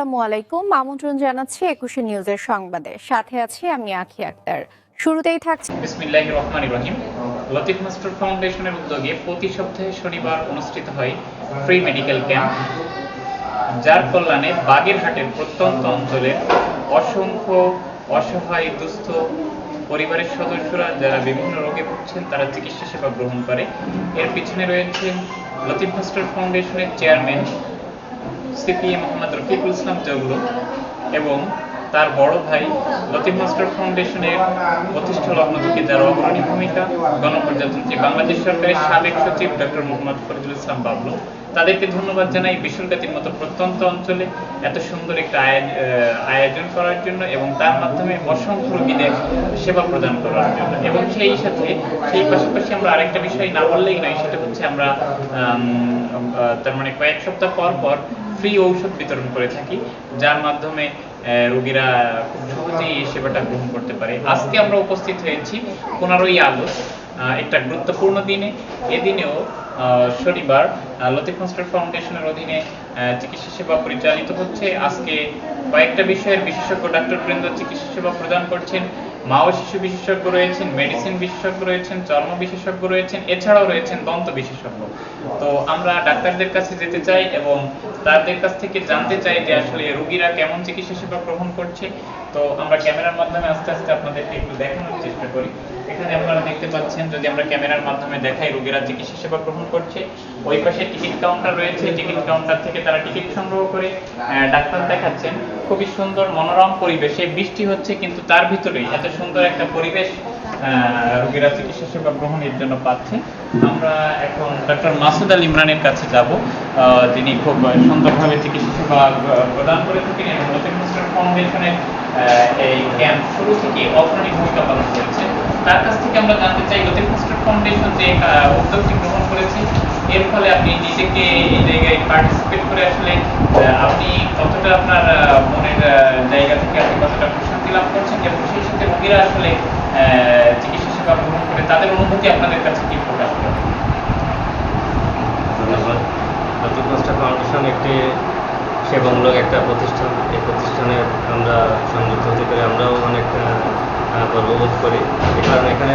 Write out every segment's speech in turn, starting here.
আসসালামু আলাইকুম। আমন্ত্রণ জানাচ্ছি ২১শে নিউজের সংবাদে। সাথে আছি আমি আখি আক্তার। শুরুতেই থাকছে বিসমিল্লাহির রহমানির রহিম। লতিফ মাস্টার ফাউন্ডেশনের উদ্যোগে প্রতি সপ্তাহে শনিবার অনুষ্ঠিত হয় ফ্রি মেডিকেল ক্যাম্প, যার কল্যাণে বাগেরহাটের প্রত্যন্ত অঞ্চলের অসংখ্য অসহায় দুস্থ পরিবারের সদস্যরা যারা বিভিন্ন রোগে ভুগছেন তারা চিকিৎসা সেবা গ্রহণ করে। এর পিছনে রয়েছেন লতিফ মাস্টার ফাউন্ডেশনের চেয়ারম্যান সিপিএ মোহাম্মদ রফিকুল ইসলাম জগলু এবং তার বড় ভাই লতিফ মাস্টার ফাউন্ডেশনের প্রতিষ্ঠা লগ্ন থেকে যার অগ্রণী ভূমিকা গণপ্রজাতন্ত্রী বাংলাদেশ সরকারের সাবেক সচিব ডক্টর মোহাম্মদ ফরিদুল ইসলাম বাবলু। তাদেরকে ধন্যবাদ জানাই বিশ্বখ্যাতির মতো প্রত্যন্ত অঞ্চলে এত সুন্দর একটা আয়োজন করার জন্য এবং তার মাধ্যমে অসংখ্য রোগীদের সেবা প্রদান করার জন্য। এবং সেই পাশাপাশি আমরা আরেকটা বিষয় না বললেই নয়, সেটা হচ্ছে আমরা তার মানে কয়েক সপ্তাহ পর পর ফ্রি ঔষধ বিতরণ করে থাকি, যার মাধ্যমে রোগীরা খুব সহজেই এই সেবাটা গ্রহণ করতে পারে। আজকে আমরা উপস্থিত হয়েছি 15ই আগস্ট, একটা গুরুত্বপূর্ণ দিনে। এদিনেও শনিবার লতিফ মাস্টার ফাউন্ডেশনের অধীনে চিকিৎসা সেবা পরিচালিত হচ্ছে। আজকে কয়েকটা বিষয়ের বিশেষজ্ঞ ডাক্তারবৃন্দ চিকিৎসা সেবা প্রদান করছেন। মা ও শিশু বিশেষজ্ঞ রয়েছেন, মেডিসিন বিশেষজ্ঞ রয়েছেন, চর্ম বিশেষজ্ঞ রয়েছেন, এছাড়াও রয়েছেন দন্ত বিশেষজ্ঞ। তো আমরা ডাক্তারদের কাছে যেতে চাই এবং তাদের কাছ থেকে জানতে চাই যে আসলে রোগীরা কেমন চিকিৎসা সেবা গ্রহণ করছে। তো আমরা ক্যামেরার মাধ্যমে আস্তে আস্তে আপনাদেরকে একটু দেখানোর চেষ্টা করি। এখানে আপনারা দেখতে পাচ্ছেন, যদি আমরা ক্যামেরার মাধ্যমে দেখাই, রোগীরা চিকিৎসা সেবা গ্রহণ করছে। ওই পাশে টিকিট কাউন্টার রয়েছে, টিকিট কাউন্টার থেকে তারা টিকিট সংগ্রহ করে ডাক্তার দেখাচ্ছেন। খুবই সুন্দর মনোরম পরিবেশে, বৃষ্টি হচ্ছে কিন্তু তার ভিতরেই এত সুন্দর একটা পরিবেশ রোগীরা চিকিৎসা সেবা গ্রহণের জন্য পাচ্ছে। আমরা এখন ডক্টর মাসুদ আল ইমরানের কাছে যাব, যিনি খুব সুন্দরভাবে চিকিৎসা সেবা প্রদান করে থাকেন এবং লতিফ মাস্টার ফাউন্ডেশনের এই ক্যাম্প শুরু থেকে অগ্রণী ভূমিকা পালন করেছে। তার কাছ থেকে আমরা জানতে চাই লতিফ মাস্টার ফাউন্ডেশন যে উদ্যোগটি গ্রহণ করেছে, এর ফলে আপনি নিজেকে এই জায়গায় পার্টিসিপেট করে আসলে আপনি কতটা আপনার মনের জায়গা থেকে আপনি কতটা প্রশান্তি লাভ করছেন এবং সেই সাথে রোগীরা আসলে চিকিৎসা সেবা গ্রহণ করে তাদের অনুভূতি আপনাদের কাছে কি প্রকাশ করে? ধন্যবাদ। লতিফ মাস্টার ফাউন্ডেশন একটি সেবামূলক একটা প্রতিষ্ঠান। এই প্রতিষ্ঠানে আমরা সংযুক্ত হতে পেরে আমরাও অনেক গর্ববোধ করি। এই কারণে এখানে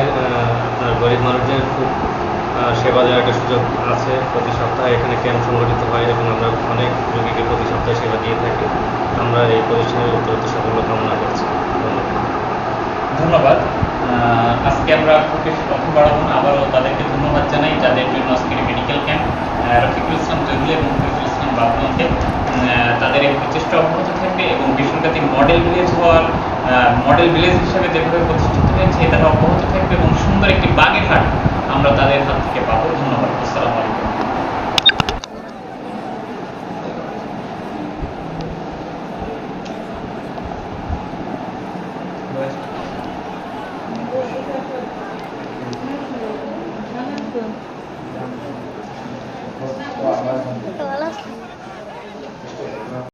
আপনার গরিব মানুষদের খুব সেবা দেওয়ার একটা সুযোগ আছে। প্রতি সপ্তাহে এখানে ক্যাম্প সংগঠিত হয় এবং আমরা অনেক রোগীকে প্রতি সপ্তাহে সেবা দিয়ে থাকি। আমরা এই প্রতিষ্ঠানের উত্তরোত্তর সাফল্য কামনা করছি। ধন্যবাদ। আজকে আমরা খুব বেশি কথা বাড়াবো না, আবারও তাদেরকে ধন্যবাদ জানাই যাদের জন্য আজকের মেডিকেল ক্যাম্প। রফিকুল ইসলাম জগলু এবং ফরিদুল ইসলাম বাবলুকে তাদের এই প্রচেষ্টা অব্যাহত থাকবে এবং বিশ্বখ্যাতি মডেল ভিলেজ হিসেবে যেভাবে প্রতিষ্ঠিত হয়েছে এটা অব্যাহত থাকবে এবং সুন্দর একটি বাগেরহাট আমরা তাদের হাত থেকে পাবো। ধন্যবাদ। আসসালামু আলাইকুম।